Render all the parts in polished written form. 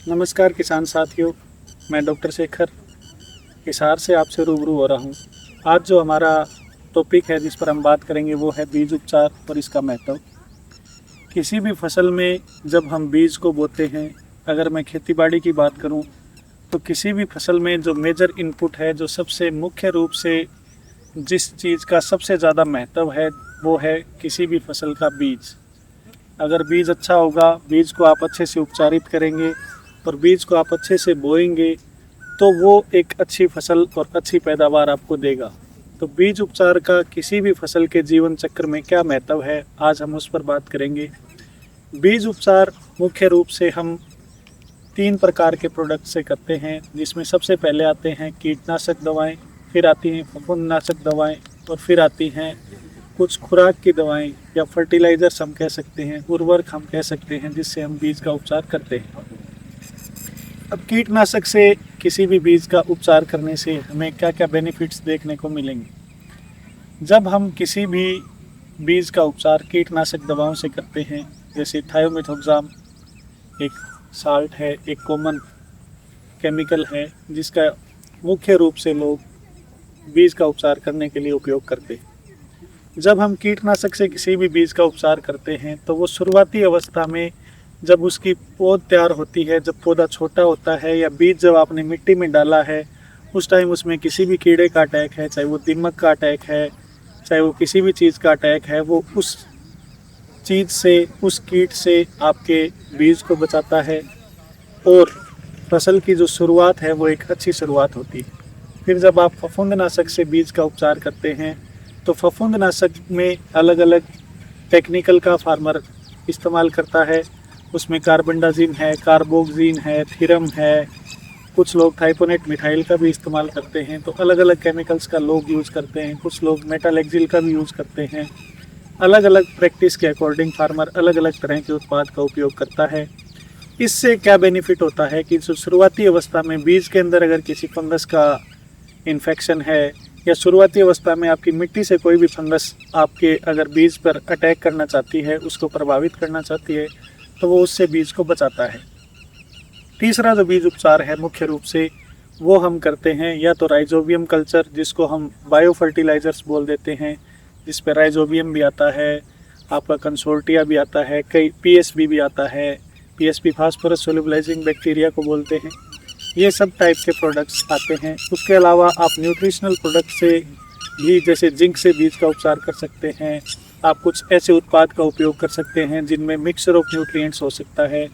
नमस्कार किसान साथियों, मैं डॉक्टर शेखर हिसार से आपसे रूबरू हो रहा हूँ। आज जो हमारा टॉपिक है जिस पर हम बात करेंगे वो है बीज उपचार और इसका महत्व। किसी भी फसल में जब हम बीज को बोते हैं, अगर मैं खेतीबाड़ी की बात करूँ तो किसी भी फसल में जो मेजर इनपुट है, जो सबसे मुख्य रूप से जिस चीज़ का सबसे ज़्यादा महत्व है वो है किसी भी फसल का बीज। अगर बीज अच्छा होगा, बीज को आप अच्छे से उपचारित करेंगे और बीज को आप अच्छे से बोएंगे तो वो एक अच्छी फसल और अच्छी पैदावार आपको देगा। तो बीज उपचार का किसी भी फसल के जीवन चक्र में क्या महत्व है, आज हम उस पर बात करेंगे। बीज उपचार मुख्य रूप से हम 3 प्रकार के प्रोडक्ट से करते हैं, जिसमें सबसे पहले आते हैं कीटनाशक दवाएं, फिर आती हैं फफूंदनाशक दवाएं और फिर आती हैं कुछ खुराक की दवाएं या फर्टिलाइजर्स हम कह सकते हैं, उर्वरक हम कह सकते हैं, जिससे हम बीज का उपचार करते हैं। अब कीटनाशक से किसी भी बीज का उपचार करने से हमें क्या क्या बेनिफिट्स देखने को मिलेंगे। जब हम किसी भी बीज का उपचार कीटनाशक दवाओं से करते हैं, जैसे थायोमेथोक्साम एक साल्ट है, एक कॉमन केमिकल है जिसका मुख्य रूप से लोग बीज का उपचार करने के लिए उपयोग करते हैं। जब हम कीटनाशक से किसी भी बीज का उपचार करते हैं तो वो शुरुआती अवस्था में जब उसकी पौध तैयार होती है, जब पौधा छोटा होता है या बीज जब आपने मिट्टी में डाला है, उस टाइम उसमें किसी भी कीड़े का अटैक है, चाहे वो दीमक का अटैक है, चाहे वो किसी भी चीज़ का अटैक है, वो उस चीज़ से, उस कीट से आपके बीज को बचाता है और फसल की जो शुरुआत है वो एक अच्छी शुरुआत होती है। फिर जब आप फफूंदनाशक से बीज का उपचार करते हैं तो फफूंदनाशक में अलग अलग टेक्निकल का फार्मर इस्तेमाल करता है। उसमें कार्बेंडाजिम है, कार्बोक्सिन है, थीरम है, कुछ लोग थाइपोनेट मिथाइल का भी इस्तेमाल करते हैं। तो अलग अलग केमिकल्स का लोग यूज़ करते हैं, कुछ लोग मेटालेक्सिल का भी यूज़ करते हैं। अलग अलग प्रैक्टिस के अकॉर्डिंग फार्मर अलग अलग तरह के उत्पाद का उपयोग करता है। इससे क्या बेनिफिट होता है कि जो शुरुआती अवस्था में बीज के अंदर अगर किसी फंगस का इन्फेक्शन है या शुरुआती अवस्था में आपकी मिट्टी से कोई भी फंगस आपके अगर बीज पर अटैक करना चाहती है, उसको प्रभावित करना चाहती है, तो वो उससे बीज को बचाता है। तीसरा जो बीज उपचार है मुख्य रूप से वो हम करते हैं या तो राइजोबियम कल्चर, जिसको हम बायो फर्टिलाइजर्स बोल देते हैं, जिस पे राइजोबियम भी आता है, आपका कंसोर्टिया भी आता है, कई पीएसबी भी आता है, पीएसबी फास्फोरस सोल्युबलाइजिंग बैक्टीरिया को बोलते हैं। ये सब टाइप के प्रोडक्ट्स आते हैं। उसके अलावा आप न्यूट्रिशनल प्रोडक्ट से भी, जैसे जिंक से बीज का उपचार कर सकते हैं। आप कुछ ऐसे उत्पाद का उपयोग कर सकते हैं जिनमें मिक्सचर ऑफ न्यूट्रिएंट्स हो सकता है,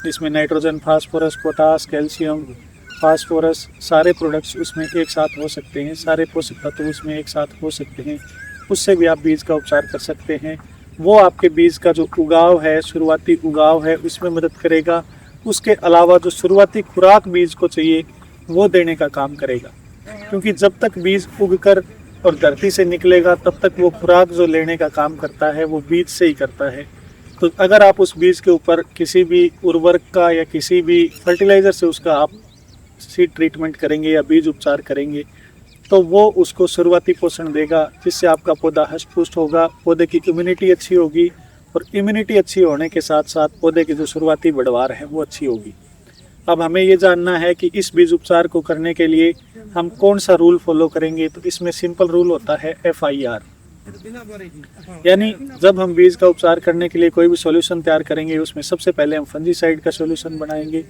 जिसमें nitrogen, phosphorus, potash, calcium, phosphorus, सारे प्रोडक्ट्स उसमें एक साथ हो सकते हैं, सारे पोषक तत्व उसमें एक साथ हो सकते हैं। उससे भी आप बीज का उपचार कर सकते हैं। वो आपके बीज का जो उगाव है, शुरुआती उगाव है, उसमें मदद करेगा। उसके अलावा जो शुरुआती खुराक बीज को चाहिए वो देने का काम करेगा, क्योंकि जब तक बीज उगकर और धरती से निकलेगा तब तक वो खुराक जो लेने का काम करता है वो बीज से ही करता है। तो अगर आप उस बीज के ऊपर किसी भी उर्वरक का या किसी भी फर्टिलाइज़र से उसका आप सीड ट्रीटमेंट करेंगे या बीज उपचार करेंगे तो वो उसको शुरुआती पोषण देगा, जिससे आपका पौधा हष्ट पुष्ट होगा, पौधे की इम्यूनिटी अच्छी होगी और इम्यूनिटी अच्छी होने के साथ साथ पौधे की जो शुरुआती बढ़वार है वो अच्छी होगी। अब हमें ये जानना है कि इस बीज उपचार को करने के लिए हम कौन सा रूल फॉलो करेंगे। तो इसमें सिंपल रूल होता है FIR, यानी जब हम बीज का उपचार करने के लिए कोई भी सॉल्यूशन तैयार करेंगे उसमें सबसे पहले हम फंजीसाइड का सॉल्यूशन बनाएंगे।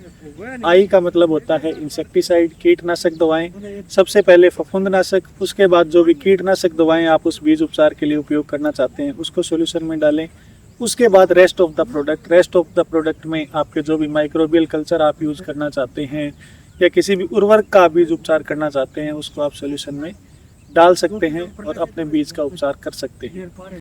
I का मतलब होता है इंसेक्टिसाइड, कीटनाशक दवाएं। सबसे पहले फफूंदनाशक, उसके बाद जो भी कीटनाशक दवाएं आप उस बीज उपचार के लिए उपयोग करना चाहते हैं उसको सॉल्यूशन में डालें। उसके बाद रेस्ट ऑफ द प्रोडक्ट में आपके जो भी माइक्रोबियल कल्चर आप यूज़ करना चाहते हैं या किसी भी उर्वरक का बीज उपचार करना चाहते हैं उसको आप सॉल्यूशन में डाल सकते हैं और अपने बीज का उपचार कर सकते हैं।